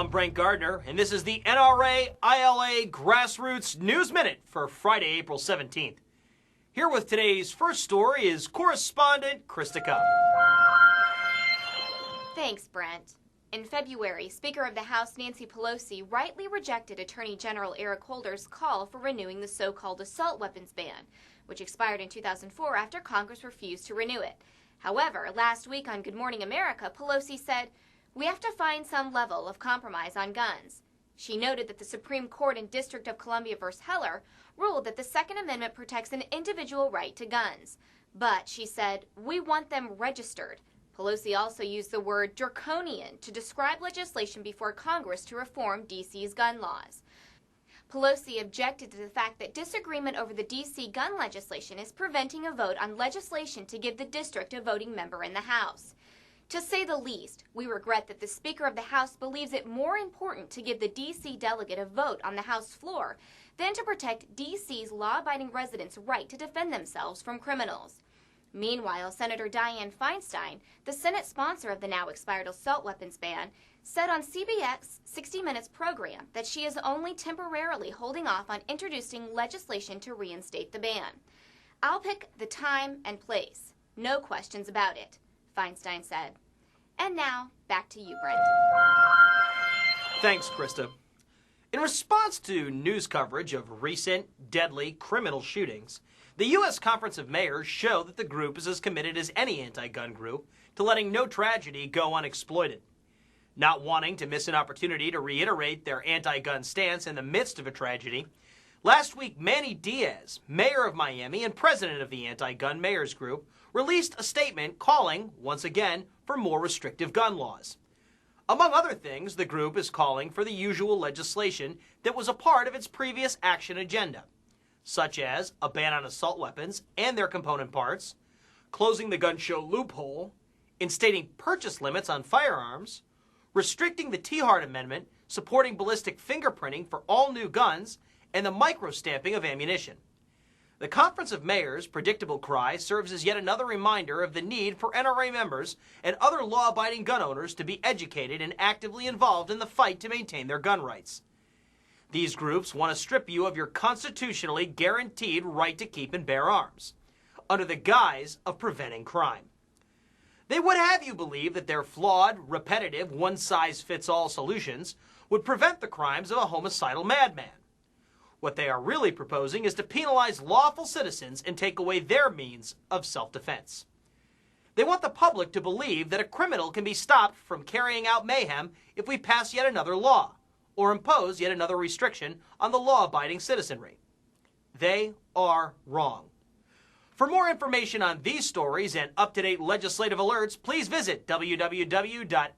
I'm Brent Gardner, and this is the NRA-ILA Grassroots News Minute for Friday, April 17th. Here with today's first story is correspondent Krista Cobb. Thanks, Brent. In February, Speaker of the House Nancy Pelosi rightly rejected Attorney General Eric Holder's call for renewing the so-called assault weapons ban, which expired in 2004 after Congress refused to renew it. However, last week on Good Morning America, Pelosi said, "We have to find some level of compromise on guns." She noted that the Supreme Court in District of Columbia v. Heller ruled that the Second Amendment protects an individual right to guns. But, she said, "We want them registered." Pelosi also used the word draconian to describe legislation before Congress to reform D.C.'s gun laws. Pelosi objected to the fact that disagreement over the D.C. gun legislation is preventing a vote on legislation to give the district a voting member in the House. To say the least, we regret that the Speaker of the House believes it more important to give the D.C. delegate a vote on the House floor than to protect D.C.'s law-abiding residents' right to defend themselves from criminals. Meanwhile, Senator Dianne Feinstein, the Senate sponsor of the now-expired assault weapons ban, said on CBS 60 Minutes program that she is only temporarily holding off on introducing legislation to reinstate the ban. "I'll pick the time and place. No questions about it," Feinstein said. And now, back to you, Brent. Thanks, Krista. In response to news coverage of recent, deadly criminal shootings, the U.S. Conference of Mayors show that the group is as committed as any anti-gun group to letting no tragedy go unexploited. Not wanting to miss an opportunity to reiterate their anti-gun stance in the midst of a tragedy, last week Manny Diaz, mayor of Miami and president of the anti-gun mayors group, released a statement calling, once again, for more restrictive gun laws. Among other things, the group is calling for the usual legislation that was a part of its previous action agenda, such as a ban on assault weapons and their component parts, closing the gun show loophole, instating purchase limits on firearms, restricting the T-Hart Amendment, supporting ballistic fingerprinting for all new guns, and the micro-stamping of ammunition. The Conference of Mayors' predictable cry serves as yet another reminder of the need for NRA members and other law-abiding gun owners to be educated and actively involved in the fight to maintain their gun rights. These groups want to strip you of your constitutionally guaranteed right to keep and bear arms, under the guise of preventing crime. They would have you believe that their flawed, repetitive, one-size-fits-all solutions would prevent the crimes of a homicidal madman. What they are really proposing is to penalize lawful citizens and take away their means of self-defense. They want the public to believe that a criminal can be stopped from carrying out mayhem if we pass yet another law, or impose yet another restriction on the law-abiding citizenry. They are wrong. For more information on these stories and up-to-date legislative alerts, please visit www.nraila.org.